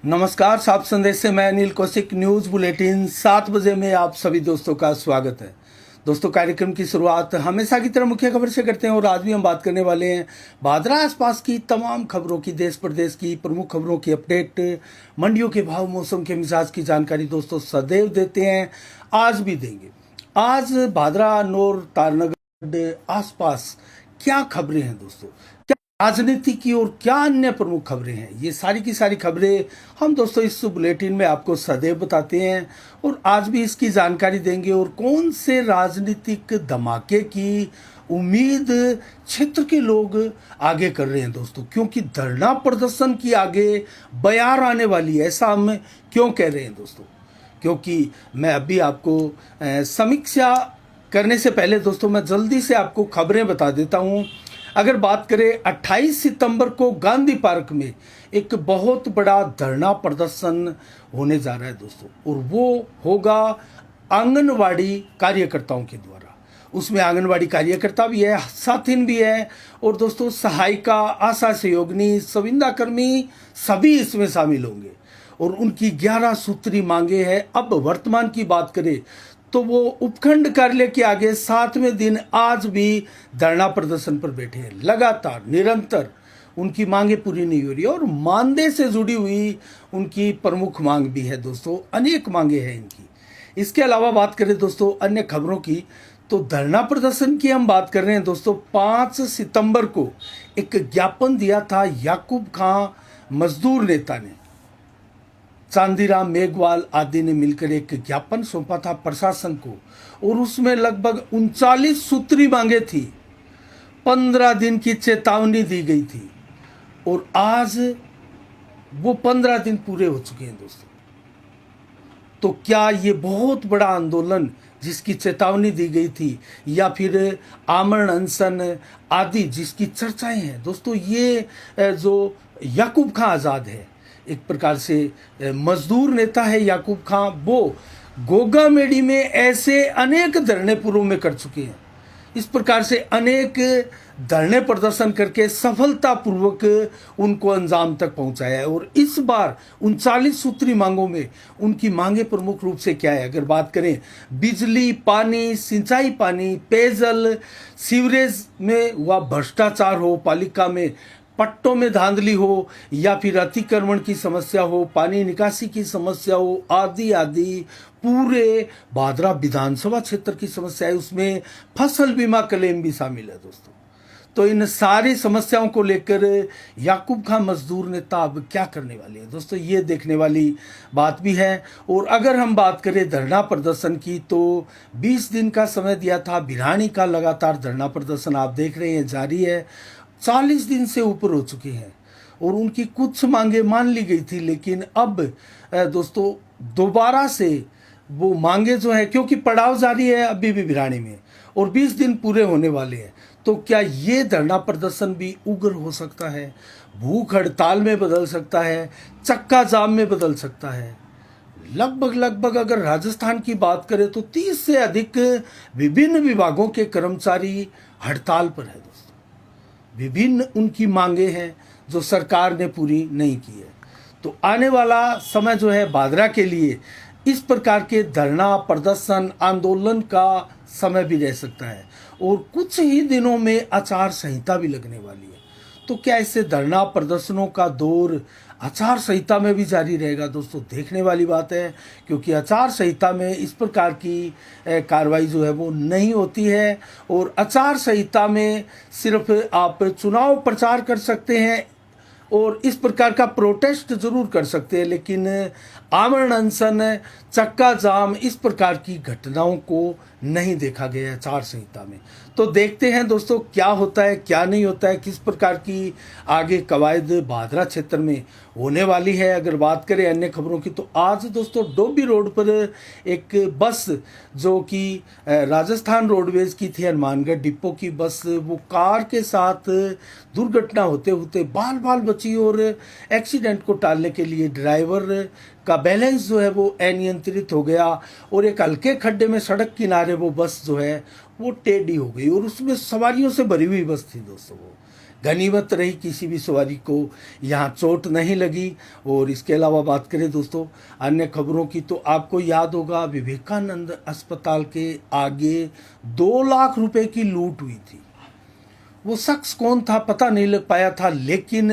नमस्कार, साफ संदेश से मैं अनिल कौशिक। न्यूज़ बुलेटिन 7 बजे में आप सभी दोस्तों का स्वागत है। दोस्तों, कार्यक्रम की शुरुआत हमेशा की तरह मुख्य खबर से करते हैं और आज भी हम बात करने वाले हैं भादरा आसपास की तमाम खबरों की, देश प्रदेश की प्रमुख खबरों की अपडेट, मंडियों के भाव, मौसम के मिजाज की जानकारी दोस्तों सदैव देते हैं, आज भी देंगे। आज भादरा, नौर, तारनगढ़ आसपास क्या खबरें हैं दोस्तों, क्या राजनीति की और क्या अन्य प्रमुख खबरें हैं, ये सारी की सारी खबरें हम दोस्तों इस बुलेटिन में आपको सदैव बताते हैं और आज भी इसकी जानकारी देंगे। और कौन से राजनीतिक धमाके की उम्मीद क्षेत्र के लोग आगे कर रहे हैं दोस्तों, क्योंकि धरना प्रदर्शन की आगे बयार आने वाली है। ऐसा हम क्यों कह रहे हैं दोस्तों, क्योंकि मैं अभी आपको समीक्षा करने से पहले दोस्तों मैं जल्दी से आपको खबरें बता देता हूं। अगर बात करें 28 सितंबर को गांधी पार्क में एक बहुत बड़ा धरना प्रदर्शन होने जा रहा है दोस्तों, और वो होगा आंगनवाड़ी कार्यकर्ताओं के द्वारा। उसमें आंगनवाड़ी कार्यकर्ता भी है, साथिन भी है और दोस्तों सहायिका, आशा सहयोगिनी, संविदा कर्मी सभी इसमें शामिल होंगे और उनकी 11 सूत्री मांगे हैं। अब वर्तमान की बात करें तो वो उपखंड कार्यालय के आगे 7वें दिन आज भी धरना प्रदर्शन पर बैठे हैं। लगातार निरंतर उनकी मांगे पूरी नहीं हो रही है और मानदेय से जुड़ी हुई उनकी प्रमुख मांग भी है दोस्तों, अनेक मांगे हैं इनकी। इसके अलावा बात करें दोस्तों अन्य खबरों की, तो धरना प्रदर्शन की हम बात कर रहे हैं दोस्तों। 5 सितंबर को एक ज्ञापन दिया था याकूब खां मजदूर नेता ने, चांदीराम मेघवाल आदि ने मिलकर एक ज्ञापन सौंपा था प्रशासन को और उसमें लगभग 39 सूत्री मांगे थी। 15 दिन की चेतावनी दी गई थी और आज वो 15 दिन पूरे हो चुके हैं दोस्तों। तो क्या ये बहुत बड़ा आंदोलन जिसकी चेतावनी दी गई थी, या फिर आमरण अनशन आदि जिसकी चर्चाएं हैं दोस्तों, ये जो याकूब खां आज़ाद है, एक प्रकार से मजदूर नेता है याकूब खां, वो गोगा मेडी में ऐसे अनेक धरने पूर्व में कर चुके हैं। इस प्रकार से अनेक धरने प्रदर्शन करके सफलतापूर्वक उनको अंजाम तक पहुंचाया है। और इस बार 39 सूत्री मांगों में उनकी मांगे प्रमुख रूप से क्या है, अगर बात करें बिजली, पानी, सिंचाई पानी, पेयजल, सीवरेज में हुआ भ्रष्टाचार हो, पालिका में पट्टों में धांधली हो, या फिर अतिक्रमण की समस्या हो, पानी निकासी की समस्या हो, आदि आदि पूरे भादरा विधानसभा क्षेत्र की समस्या है। उसमें फसल बीमा क्लेम भी शामिल है दोस्तों। तो इन सारी समस्याओं को लेकर याकूब खां मजदूर नेता अब क्या करने वाले हैं दोस्तों, ये देखने वाली बात भी है। और अगर हम बात करें धरना प्रदर्शन की, तो 20 दिन का समय दिया था भिरानी का। लगातार धरना प्रदर्शन आप देख रहे हैं जारी है, 40 दिन से ऊपर हो चुके हैं और उनकी कुछ मांगे मान ली गई थी, लेकिन अब दोस्तों दोबारा से वो मांगे जो है, क्योंकि पड़ाव जारी है अभी भी भिरानी में और 20 दिन पूरे होने वाले हैं, तो क्या ये धरना प्रदर्शन भी उग्र हो सकता है, भूख हड़ताल में बदल सकता है, चक्का जाम में बदल सकता है। लगभग अगर राजस्थान की बात करें तो 30 से अधिक विभिन्न विभागों के कर्मचारी हड़ताल पर है दोस्तों। विभिन्न उनकी मांगे हैं जो सरकार ने पूरी नहीं की है। तो आने वाला समय जो है भादरा के लिए इस प्रकार के धरना प्रदर्शन आंदोलन का समय भी रह सकता है और कुछ ही दिनों में आचार संहिता भी लगने वाली है। तो क्या इससे धरना प्रदर्शनों का दौर आचार संहिता में भी जारी रहेगा दोस्तों, देखने वाली बात है, क्योंकि आचार संहिता में इस प्रकार की कार्रवाई जो है वो नहीं होती है और आचार संहिता में सिर्फ आप चुनाव प्रचार कर सकते हैं और इस प्रकार का प्रोटेस्ट जरूर कर सकते हैं, लेकिन आमरण अनशन, चक्का जाम, इस प्रकार की घटनाओं को नहीं देखा गया आचार संहिता में। तो देखते हैं दोस्तों क्या होता है, क्या नहीं होता है, किस प्रकार की आगे कवायद भादरा क्षेत्र में होने वाली है। अगर बात करें अन्य खबरों की, तो आज दोस्तों डोभी रोड पर एक बस जो कि राजस्थान रोडवेज की थी, हनुमानगढ़ डिपो की बस, वो कार के साथ दुर्घटना होते होते बाल बाल बची और एक्सीडेंट को टालने के लिए ड्राइवर का बैलेंस जो है वो अनियंत्रित हो गया और एक हल्के खड्डे में सड़क किनारे वो बस जो है वो टेढ़ी हो गई और उसमें सवारियों से भरी हुई बस थी दोस्तों वो, गनीमत रही, किसी भी सवारी को यहाँ चोट नहीं लगी। और इसके अलावा बात करें दोस्तों अन्य खबरों की, तो आपको याद होगा विवेकानंद अस्पताल के आगे 2 लाख रुपए की लूट हुई थी। वो शख्स कौन था पता नहीं लग पाया था, लेकिन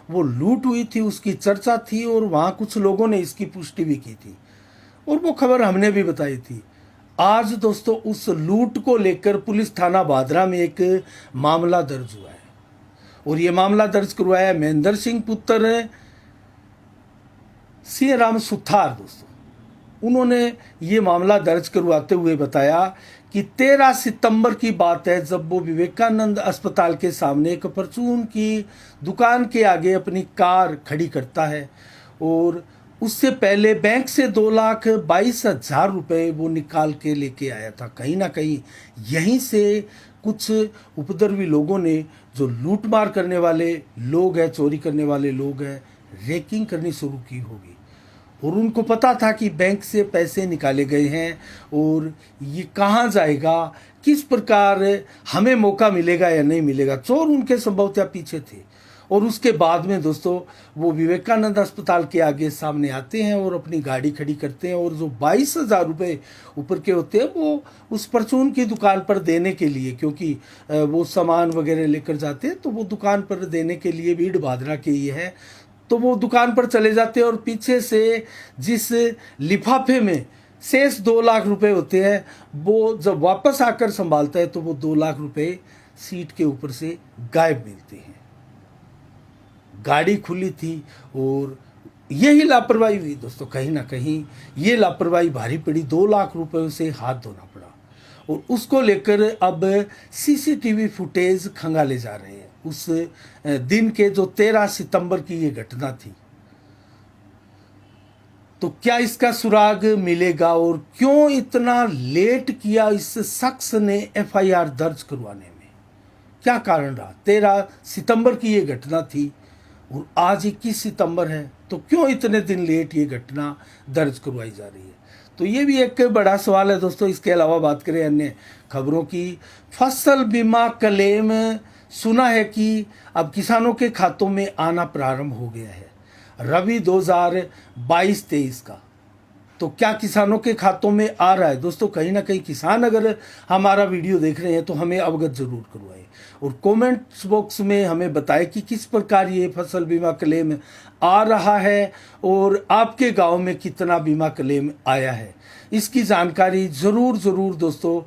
वो लूट हुई थी, उसकी चर्चा थी और वहाँ कुछ लोगों ने इसकी पुष्टि भी की थी और वो खबर हमने भी बताई थी। आज दोस्तों उस लूट को लेकर पुलिस थाना भादरा में एक मामला दर्ज हुआ है और ये मामला दर्ज करवाया महेंद्र सिंह पुत्र सिंह राम सुथार। दोस्तों उन्होंने ये मामला दर्ज करवाते हुए बताया कि 13 सितंबर की बात है, जब वो विवेकानंद अस्पताल के सामने एक परचून की दुकान के आगे अपनी कार खड़ी करता है और उससे पहले बैंक से 2,22,000 रुपये वो निकाल के लेके आया था। कहीं ना कहीं यहीं से कुछ उपद्रवी लोगों ने, जो लूटमार करने वाले लोग हैं, चोरी करने वाले लोग हैं, रेकिंग करनी शुरू की होगी और उनको पता था कि बैंक से पैसे निकाले गए हैं और ये कहाँ जाएगा, किस प्रकार हमें मौका मिलेगा या नहीं मिलेगा। चोर उनके संभवतः पीछे थे और उसके बाद में दोस्तों वो विवेकानंद अस्पताल के आगे सामने आते हैं और अपनी गाड़ी खड़ी करते हैं और जो 22,000 रुपये ऊपर के होते हैं वो उस परचून की दुकान पर देने के लिए, क्योंकि वो सामान वगैरह लेकर जाते हैं तो वो दुकान पर देने के लिए भीड़ भादरा के ये है, तो वो दुकान पर चले जाते हैं और पीछे से जिस लिफाफे में शेष 2 लाख रुपए होते हैं वो जब वापस आकर संभालता है तो वो 2 लाख रुपए सीट के ऊपर से गायब मिलते हैं। गाड़ी खुली थी और यही लापरवाही हुई दोस्तों। कहीं ना कहीं ये लापरवाही भारी पड़ी, 2 लाख रुपए से हाथ धोना पड़ा और उसको लेकर अब सीसीटीवी फुटेज खंगाले जा रहे हैं उस दिन के, जो 13 सितंबर की ये घटना थी। तो क्या इसका सुराग मिलेगा और क्यों इतना लेट किया इस शख्स ने एफआईआर दर्ज करवाने में, क्या कारण रहा? 13 सितंबर की ये घटना थी और आज 21 सितंबर है, तो क्यों इतने दिन लेट ये घटना दर्ज करवाई जा रही है? तो ये भी एक बड़ा सवाल है दोस्तों। इसके अलावा बात करें अन्य खबरों की, फसल बीमा क्लेम सुना है कि अब किसानों के खातों में आना प्रारंभ हो गया है रबी 2022-23 का। तो क्या किसानों के खातों में आ रहा है? दोस्तों कहीं ना कहीं किसान अगर हमारा वीडियो देख रहे हैं तो हमें अवगत जरूर करवाएं और कमेंट्स बॉक्स में हमें बताएं कि किस प्रकार ये फसल बीमा क्लेम आ रहा है और आपके गांव में कितना बीमा क्लेम आया है। इसकी जानकारी जरूर दोस्तों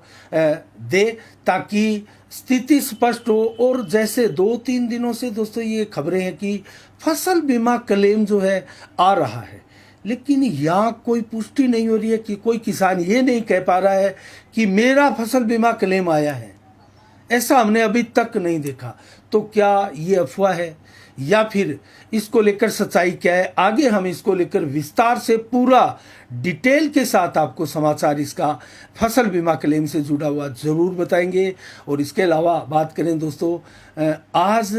दे, ताकि स्थिति स्पष्ट हो। और जैसे 2-3 दिनों से दोस्तों ये खबरें हैं कि फसल बीमा क्लेम जो है आ रहा है, लेकिन यहाँ कोई पुष्टि नहीं हो रही है कि कोई किसान ये नहीं कह पा रहा है कि मेरा फसल बीमा क्लेम आया है। ऐसा हमने अभी तक नहीं देखा। तो क्या ये अफवाह है या फिर इसको लेकर सच्चाई क्या है? आगे हम इसको लेकर विस्तार से पूरा डिटेल के साथ आपको समाचार इसका फसल बीमा क्लेम से जुड़ा हुआ जरूर बताएंगे। और इसके अलावा बात करें दोस्तों, आज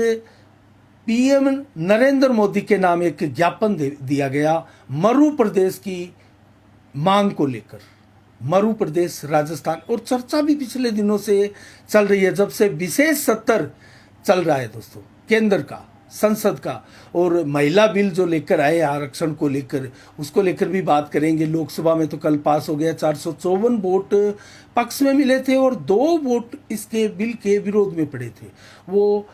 पीएम नरेंद्र मोदी के नाम एक ज्ञापन दिया गया मरु प्रदेश की मांग को लेकर। मरु प्रदेश राजस्थान, और चर्चा भी पिछले दिनों से चल रही है जब से विशेष सत्र चल रहा है दोस्तों केंद्र का, संसद का, और महिला बिल जो लेकर आए आरक्षण को लेकर, उसको लेकर भी बात करेंगे। लोकसभा में तो कल पास हो गया, 454 वोट पक्ष में मिले थे और 2 वोट इसके बिल के विरोध में पड़े थे। वो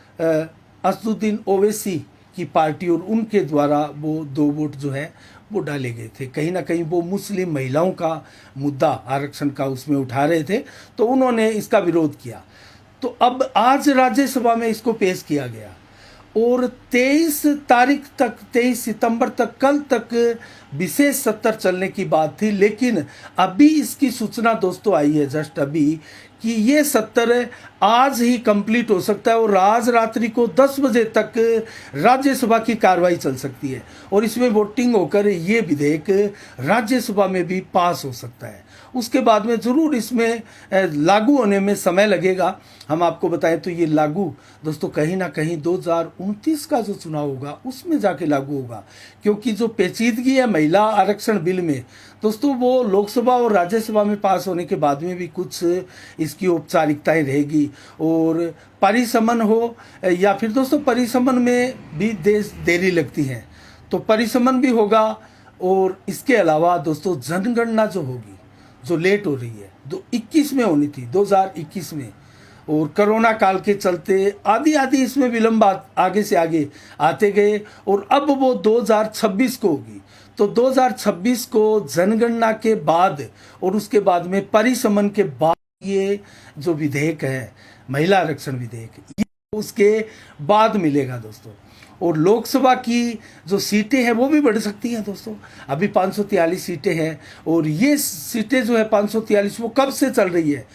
असदुद्दीन ओवैसी की पार्टी और उनके द्वारा वो 2 वोट जो है वो डाले गए थे। कहीं ना कहीं वो मुस्लिम महिलाओं का मुद्दा आरक्षण का उसमें उठा रहे थे, तो उन्होंने इसका विरोध किया। तो अब आज राज्यसभा में इसको पेश किया गया और 23 तारीख तक, 23 सितंबर तक, कल तक विशेष सत्र चलने की बात थी। लेकिन अभी इसकी सूचना दोस्तों आई है जस्ट अभी कि ये सत्र आज ही कंप्लीट हो सकता है और आज रात्रि को 10 बजे तक राज्यसभा की कार्रवाई चल सकती है और इसमें वोटिंग होकर ये विधेयक राज्यसभा में भी पास हो सकता है। उसके बाद में ज़रूर इसमें लागू होने में समय लगेगा। हम आपको बताएं तो ये लागू दोस्तों कहीं ना कहीं 2029 का जो चुनाव होगा उसमें जाके लागू होगा, क्योंकि जो पेचीदगी है महिला आरक्षण बिल में दोस्तों वो लोकसभा और राज्यसभा में पास होने के बाद में भी कुछ इसकी औपचारिकताएं रहेगी, और परिसमन हो या फिर दोस्तों परिसमन में भी देरी लगती है, तो परिसमन भी होगा। और इसके अलावा दोस्तों जनगणना जो होगी, जो लेट हो रही है, 2021 में होनी थी 2021 में, और कोरोना काल के चलते आदि इसमें विलंब आगे से आगे आते गए, और अब वो 2026 को होगी। तो 2026 को जनगणना के बाद और उसके बाद में परिसमन के बाद ये जो विधेयक है, महिला आरक्षण विधेयक, ये उसके बाद मिलेगा दोस्तों। और लोकसभा की जो सीटें हैं वो भी बढ़ सकती हैं दोस्तों। अभी 543 सीटें हैं, और ये सीटें जो है 543 वो कब से चल रही है,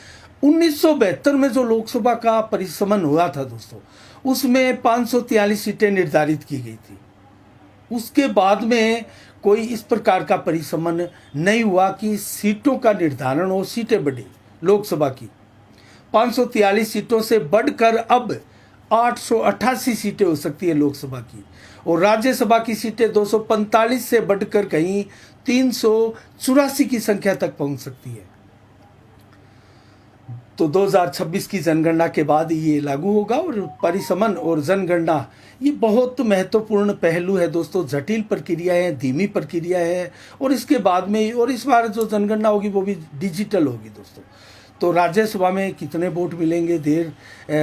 1972 में जो लोकसभा का परिसमन हुआ था दोस्तों, उसमें 543 सीटें निर्धारित की गई थी। उसके बाद में कोई इस प्रकार का परिसमन नहीं हुआ कि सीटों का निर्धारण हो, सीटें बढ़ी। लोकसभा की 543 सीटों से बढ़कर अब 888 सीटें हो सकती है लोकसभा की, और राज्यसभा की सीटें 245 से बढ़कर कहीं 384 की संख्या तक पहुंच सकती है। तो 2026 की जनगणना के बाद ये लागू होगा। और परिसमन और जनगणना ये बहुत महत्वपूर्ण पहलू है दोस्तों। जटिल प्रक्रिया है, धीमी प्रक्रिया है, और इसके बाद में और इस बार जो जनगणना होगी वो भी डिजिटल होगी दोस्तों। तो राज्यसभा में कितने वोट मिलेंगे, देर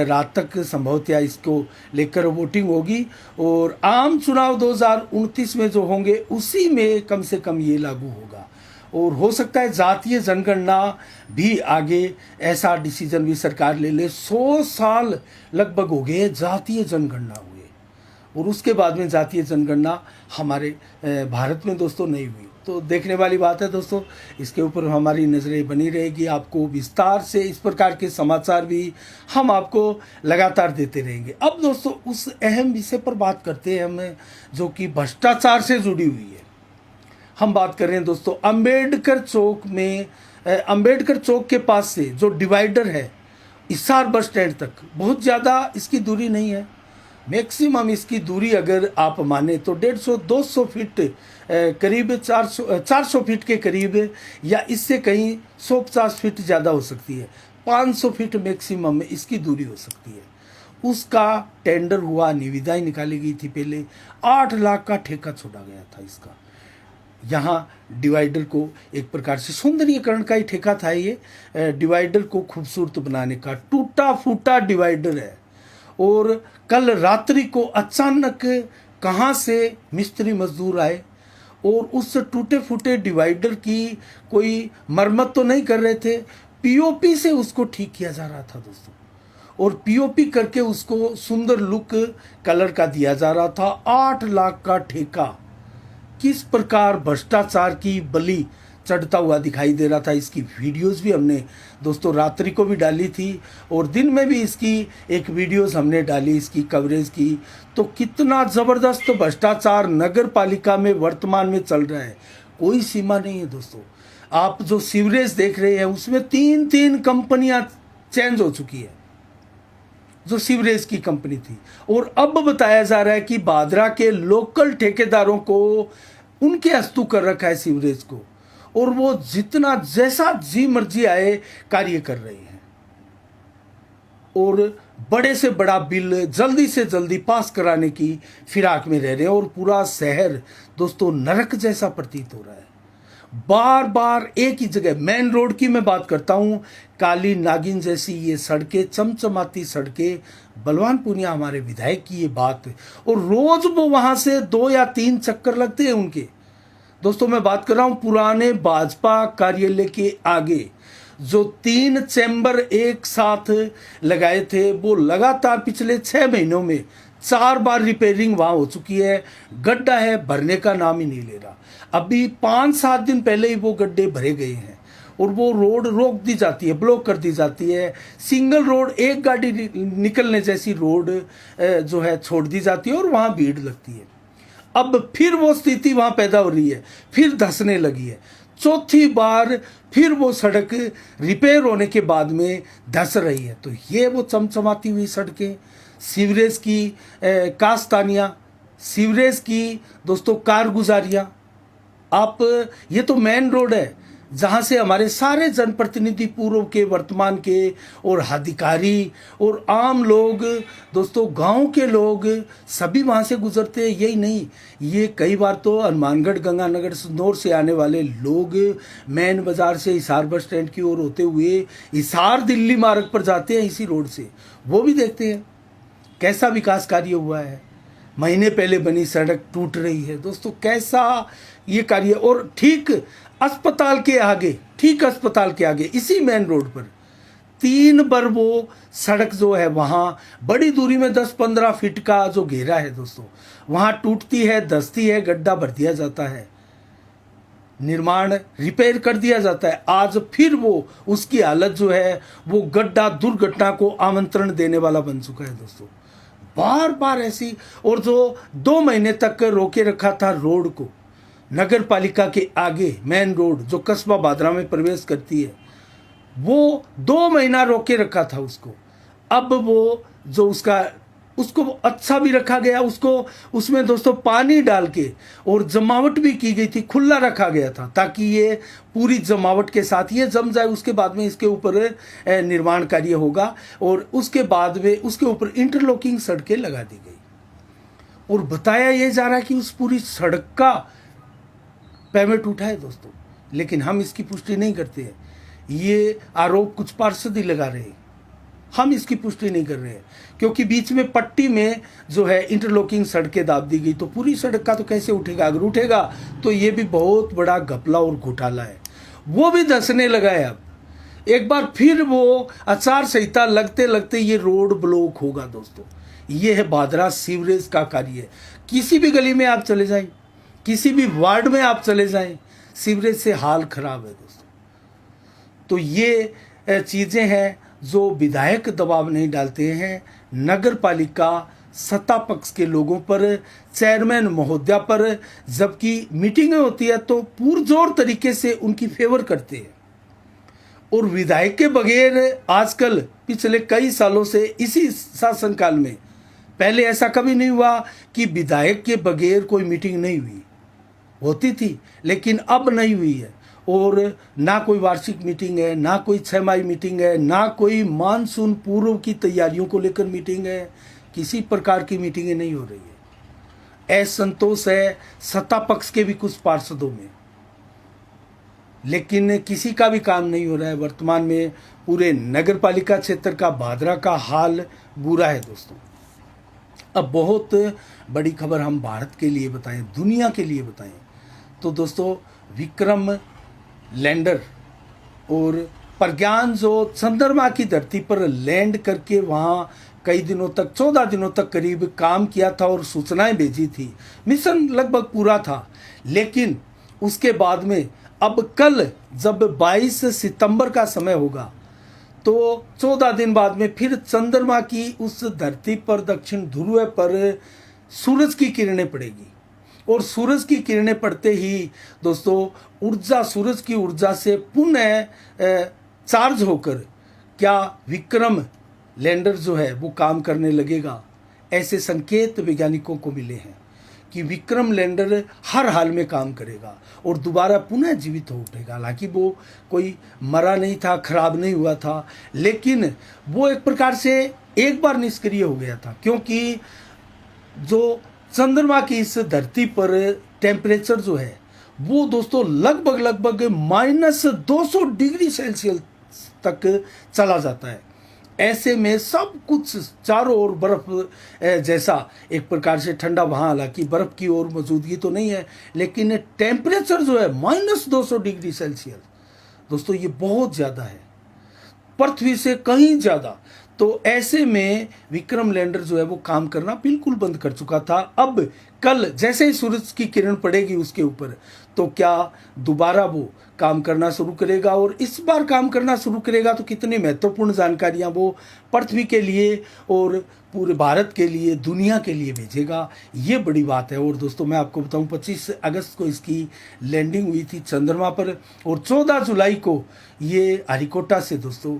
रात तक संभवतया इसको लेकर वोटिंग होगी, और आम चुनाव 2029 में जो होंगे उसी में कम से कम ये लागू होगा। और हो सकता है जातीय जनगणना भी आगे ऐसा डिसीजन भी सरकार ले ले। 100 साल लगभग हो गए जातीय जनगणना हुए, और उसके बाद में जातीय जनगणना हमारे भारत में दोस्तों नहीं हुई। तो देखने वाली बात है दोस्तों, इसके ऊपर हमारी नज़रें बनी रहेगी। आपको विस्तार से इस प्रकार के समाचार भी हम आपको लगातार देते रहेंगे। अब दोस्तों उस अहम विषय पर बात करते हैं हम, जो कि भ्रष्टाचार से जुड़ी हुई है। हम बात कर रहे हैं दोस्तों अंबेडकर चौक में, अंबेडकर चौक के पास से जो डिवाइडर है हिसार बस स्टैंड तक, बहुत ज़्यादा इसकी दूरी नहीं है। मैक्सिमम इसकी दूरी अगर आप माने तो 150-200 फीट, करीब 400 फीट के करीब, या इससे कहीं 150 फीट ज़्यादा हो सकती है। 500 फीट मैक्सिमम में इसकी दूरी हो सकती है। उसका टेंडर हुआ, निविदाएं निकाली गई थी पहले, 8 लाख का ठेका छोड़ा गया था इसका। यहाँ डिवाइडर को एक प्रकार से सौंदर्यीकरण का ही ठेका था ये, डिवाइडर को खूबसूरत बनाने का। टूटा फूटा डिवाइडर है, और कल रात्रि को अचानक कहाँ से मिस्त्री मजदूर आए और उस टूटे फूटे डिवाइडर की कोई मरम्मत तो नहीं कर रहे थे, पीओपी से उसको ठीक किया जा रहा था दोस्तों, और पीओपी करके उसको सुंदर लुक कलर का दिया जा रहा था। 8 लाख का ठेका किस प्रकार भ्रष्टाचार की बलि चढ़ता हुआ दिखाई दे रहा था। इसकी वीडियोस भी हमने दोस्तों रात्रि को भी डाली थी, और दिन में भी इसकी एक वीडियोस हमने डाली, इसकी कवरेज की। तो कितना ज़बरदस्त भ्रष्टाचार नगर पालिका में वर्तमान में चल रहा है, कोई सीमा नहीं है दोस्तों। आप जो सीवरेज देख रहे हैं उसमें 3-3 कंपनियां चेंज हो चुकी है, जो सीवरेज की कंपनी थी। और अब बताया जा रहा है कि बादरा के लोकल ठेकेदारों को उनके हस्तु कर रखा है सीवरेज को, और वो जितना जैसा जी मर्जी आए कार्य कर रहे हैं, और बड़े से बड़ा बिल जल्दी से जल्दी पास कराने की फिराक में रह रहे हैं। और पूरा शहर दोस्तों नरक जैसा प्रतीत हो रहा है। बार बार एक ही जगह, मेन रोड की मैं बात करता हूँ, काली नागिन जैसी ये सड़कें, चमचमाती सड़कें। बलवान पूनिया हमारे विधायक की ये बात, और रोज वो वहां से 2 या 3 चक्कर लगते हैं उनके। दोस्तों मैं बात कर रहा हूं पुराने भाजपा कार्यालय के आगे जो 3 चैम्बर एक साथ लगाए थे, वो लगातार पिछले 6 महीनों में 4 बार रिपेयरिंग वहां हो चुकी है। गड्ढा है, भरने का नाम ही नहीं ले रहा। अभी 5-7 दिन पहले ही वो गड्ढे भरे गए हैं, और वो रोड रोक दी जाती है, ब्लॉक कर दी जाती है। सिंगल रोड, एक गाड़ी निकलने जैसी रोड जो है छोड़ दी जाती है, और वहाँ भीड़ लगती है। अब फिर वो स्थिति वहाँ पैदा हो रही है, फिर धंसने लगी है। चौथी बार फिर वो सड़क रिपेयर होने के बाद में धंस रही है। तो ये वो चमचमाती हुई सड़कें, सीवरेज की कास्तानियाँ, सीवरेज की दोस्तों कारगुजारियाँ। आप ये तो मेन रोड है जहाँ से हमारे सारे जनप्रतिनिधि, पूर्व के, वर्तमान के और अधिकारी और आम लोग दोस्तों, गांव के लोग सभी वहाँ से गुजरते हैं। यही नहीं, ये कई बार तो हनुमानगढ़, गंगानगर, सनौर से आने वाले लोग मेन बाजार से हिसार बस स्टैंड की ओर होते हुए हिसार दिल्ली मार्ग पर जाते हैं इसी रोड से। वो भी देखते हैं कैसा विकास कार्य हुआ है। महीने पहले बनी सड़क टूट रही है दोस्तों, कैसा ये कार्य। और ठीक अस्पताल के आगे इसी मेन रोड पर 3 बार वो सड़क जो है वहाँ बड़ी दूरी में 10-15 फीट का जो घेरा है दोस्तों, वहाँ टूटती है, धंसती है, गड्ढा भर दिया जाता है, निर्माण रिपेयर कर दिया जाता है। आज फिर वो उसकी हालत जो है वो गड्ढा दुर्घटना को आमंत्रण देने वाला बन चुका है दोस्तों। बार बार ऐसी, और जो 2 महीने तक रोके रखा था रोड को, नगर पालिका के आगे मेन रोड जो कस्बा भादरा में प्रवेश करती है, वो 2 महीना रोके रखा था उसको। अब वो जो उसको अच्छा भी रखा गया, उसमें दोस्तों पानी डाल के और जमावट भी की गई थी, खुला रखा गया था ताकि ये पूरी जमावट के साथ ये जम जाए। उसके बाद में इसके ऊपर निर्माण कार्य होगा और उसके बाद में उसके ऊपर इंटरलॉकिंग सड़कें लगा दी गई। और बताया ये जा रहा है कि उस पूरी सड़क का पेमेंट उठा है दोस्तों, लेकिन हम इसकी पुष्टि नहीं करते हैं। ये आरोप कुछ पार्षद ही लगा रहे हैं, हम इसकी पुष्टि नहीं कर रहे हैं, क्योंकि बीच में पट्टी में जो है इंटरलॉकिंग सड़कें दाब दी गई। तो पूरी सड़क का तो कैसे उठेगा? अगर उठेगा तो ये भी बहुत बड़ा घपला और घोटाला है। वो भी धंसने लगा है। अब एक बार फिर वो आचार संहिता लगते लगते ये रोड ब्लॉक होगा दोस्तों। ये है भादरा सीवरेज का कार्य। किसी भी गली में आप चले जाएं, किसी भी वार्ड में आप चले जाएं, सीवरेज से हाल खराब है दोस्तों। तो ये चीज़ें हैं जो विधायक दबाव नहीं डालते हैं नगर पालिका सत्ता पक्ष के लोगों पर, चेयरमैन महोदया पर। जबकि मीटिंगें होती है तो पुरजोर तरीके से उनकी फेवर करते हैं। और विधायक के बगैर आजकल पिछले कई सालों से इसी शासनकाल में, पहले ऐसा कभी नहीं हुआ कि विधायक के बगैर कोई मीटिंग नहीं हुई, होती थी लेकिन अब नहीं हुई है। और ना कोई वार्षिक मीटिंग है, ना कोई छमाही मीटिंग है, ना कोई मानसून पूर्व की तैयारियों को लेकर मीटिंग है। किसी प्रकार की मीटिंगें नहीं हो रही है। असंतोष है सत्ता पक्ष के भी कुछ पार्षदों में, लेकिन किसी का भी काम नहीं हो रहा है। वर्तमान में पूरे नगर पालिका क्षेत्र का, भादरा का हाल बुरा है दोस्तों। अब बहुत बड़ी खबर हम भारत के लिए बताएं, दुनिया के लिए बताएं तो दोस्तों, विक्रम लैंडर और प्रज्ञान जो चंद्रमा की धरती पर लैंड करके वहाँ कई दिनों तक, 14 दिनों तक करीब काम किया था और सूचनाएं भेजी थी। मिशन लगभग पूरा था, लेकिन उसके बाद में अब कल जब 22 सितंबर का समय होगा तो 14 दिन बाद में फिर चंद्रमा की उस धरती पर, दक्षिण ध्रुव पर सूरज की किरणें पड़ेगी। और सूरज की किरणें पड़ते ही दोस्तों ऊर्जा, सूरज की ऊर्जा से पुनः चार्ज होकर क्या विक्रम लैंडर जो है वो काम करने लगेगा। ऐसे संकेत वैज्ञानिकों को मिले हैं कि विक्रम लैंडर हर हाल में काम करेगा और दोबारा पुनः जीवित हो उठेगा। हालांकि वो कोई मरा नहीं था, खराब नहीं हुआ था, लेकिन वो एक प्रकार से एक बार निष्क्रिय हो गया था, क्योंकि जो चंद्रमा की इस धरती पर टेम्परेचर जो है वो दोस्तों लगभग -200 डिग्री सेल्सियस तक चला जाता है। ऐसे में सब कुछ चारों ओर बर्फ जैसा एक प्रकार से ठंडा, वहाँ हालांकि बर्फ की ओर मौजूदगी तो नहीं है, लेकिन टेम्परेचर जो है -200 डिग्री सेल्सियस दोस्तों, ये बहुत ज़्यादा है, पृथ्वी से कहीं ज़्यादा। तो ऐसे में विक्रम लैंडर जो है वो काम करना बिल्कुल बंद कर चुका था। अब कल जैसे ही सूरज की किरण पड़ेगी उसके ऊपर, तो क्या दोबारा वो काम करना शुरू करेगा, और इस बार काम करना शुरू करेगा तो कितनी महत्वपूर्ण जानकारियां वो पृथ्वी के लिए और पूरे भारत के लिए, दुनिया के लिए भेजेगा, ये बड़ी बात है। और दोस्तों मैं आपको बताऊं 25 अगस्त को इसकी लैंडिंग हुई थी चंद्रमा पर, और 14 जुलाई को ये हरिकोटा से दोस्तों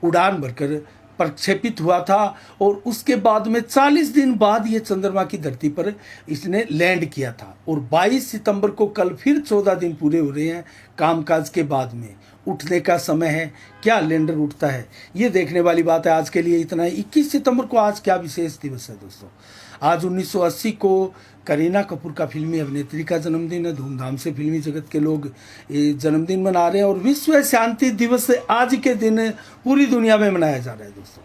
उड़ान भरकर प्रक्षेपित हुआ था, और उसके बाद में 40 दिन बाद ये चंद्रमा की धरती पर इसने लैंड किया था। और 22 सितंबर को कल फिर 14 दिन पूरे हो रहे हैं कामकाज के बाद में, उठने का समय है। क्या लैंडर उठता है, ये देखने वाली बात है। आज के लिए इतना ही। 21 सितंबर को आज क्या विशेष दिवस है दोस्तों? आज 1980 को करीना कपूर का फिल्मी अभिनेत्री का जन्मदिन है। धूमधाम से फिल्मी जगत के लोग ये जन्मदिन मना रहे हैं, और विश्व शांति दिवस आज के दिन पूरी दुनिया में मनाया जा रहा है दोस्तों।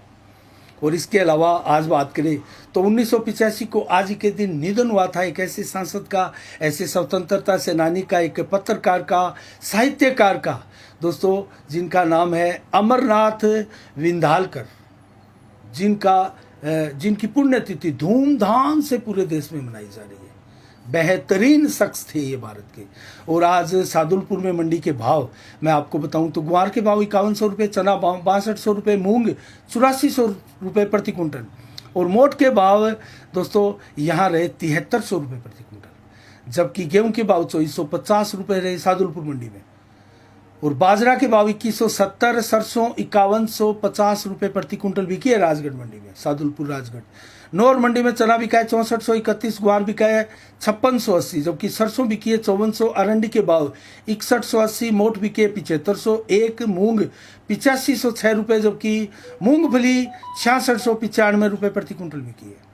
और इसके अलावा आज बात करें तो 1985 को आज के दिन निधन हुआ था एक ऐसे सांसद का, ऐसे स्वतंत्रता सेनानी का, एक पत्रकार का, साहित्यकार का दोस्तों, जिनका नाम है अमरनाथ विंधालकर, जिनकी पुण्यतिथि धूमधाम से पूरे देश में मनाई जा रही है। बेहतरीन शख्स थे ये भारत के। और आज सादुलपुर में मंडी के भाव मैं आपको बताऊं तो ग्वार के भाव 5100 रुपये, चना 6200 रुपये, मूंग 8400 रुपये प्रति कुंटल, और मोट के भाव दोस्तों यहाँ रहे 7300 रुपये प्रति कुंटल, जबकि गेहूं के भाव 2450 रुपये रहे सादुलपुर मंडी में, और बाजरा के भाव 2170, सरसों 5150 रुपये प्रति कुंटल बिकी है राजगढ़ मंडी में, सादुलपुर राजगढ़। नौर मंडी में चना बिका है 6431, ग्वार बिका है 5680, जबकि सरसों बिकी है 5400, अरंडी के भाव 6180, मोट बिकी है 7501, मूंग 8506 रुपये, जबकि मूंगफली 6695 रुपये प्रति कुंटल बिकी है।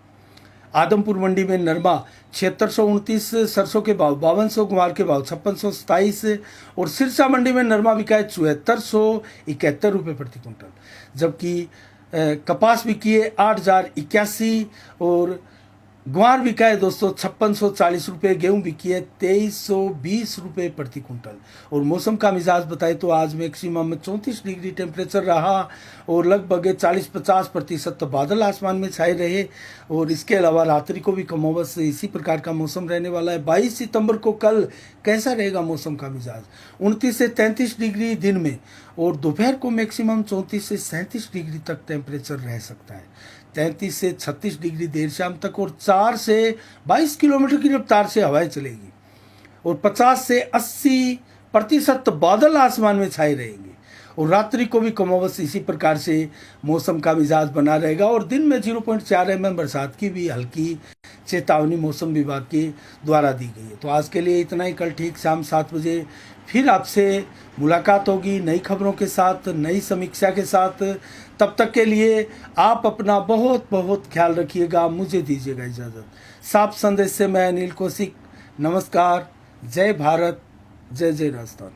आदमपुर मंडी में नरमा 7629, सरसों के भाव 5200, ग्वार के भाव 5627, और सिरसा मंडी में नरमा बिका है 7471 रुपये प्रति कुंटल, जबकि कपास बिकी है 8081, और ग्वार बिका है दोस्तों 5640 रुपये, गेहूँ बिकी है 2320 रुपये प्रति कुंटल। और मौसम का मिजाज बताए तो आज मैक्सिमम 34 डिग्री टेम्परेचर रहा, और लगभग 40-50% बादल आसमान में छाए रहे, और इसके अलावा रात्रि को भी कमोबश इसी प्रकार का मौसम रहने वाला है। 22 सितंबर को कल कैसा रहेगा मौसम का मिजाज? 29 से 33 डिग्री दिन में, और दोपहर को मैक्सिमम 34 से 37 डिग्री तक टेम्परेचर रह सकता है। 33 से 36 डिग्री देर शाम तक, और 4 से 22 किलोमीटर की रफ्तार से हवाएं चलेगी, और 50 से 80% बादल आसमान में छाए रहेंगे, और रात्रि को भी कमोबश इसी प्रकार से मौसम का मिजाज बना रहेगा। और दिन में 0.4 mm बरसात की भी हल्की चेतावनी मौसम विभाग के द्वारा दी गई है। तो आज के लिए इतना ही। कल ठीक शाम 7 बजे फिर आपसे मुलाकात होगी नई खबरों के साथ, नई समीक्षा के साथ। तब तक के लिए आप अपना बहुत बहुत ख्याल रखिएगा। मुझे दीजिएगा इजाज़त। साफ संदेश से मैं अनिल कौशिक। नमस्कार। जय भारत, जय जय राजस्थान।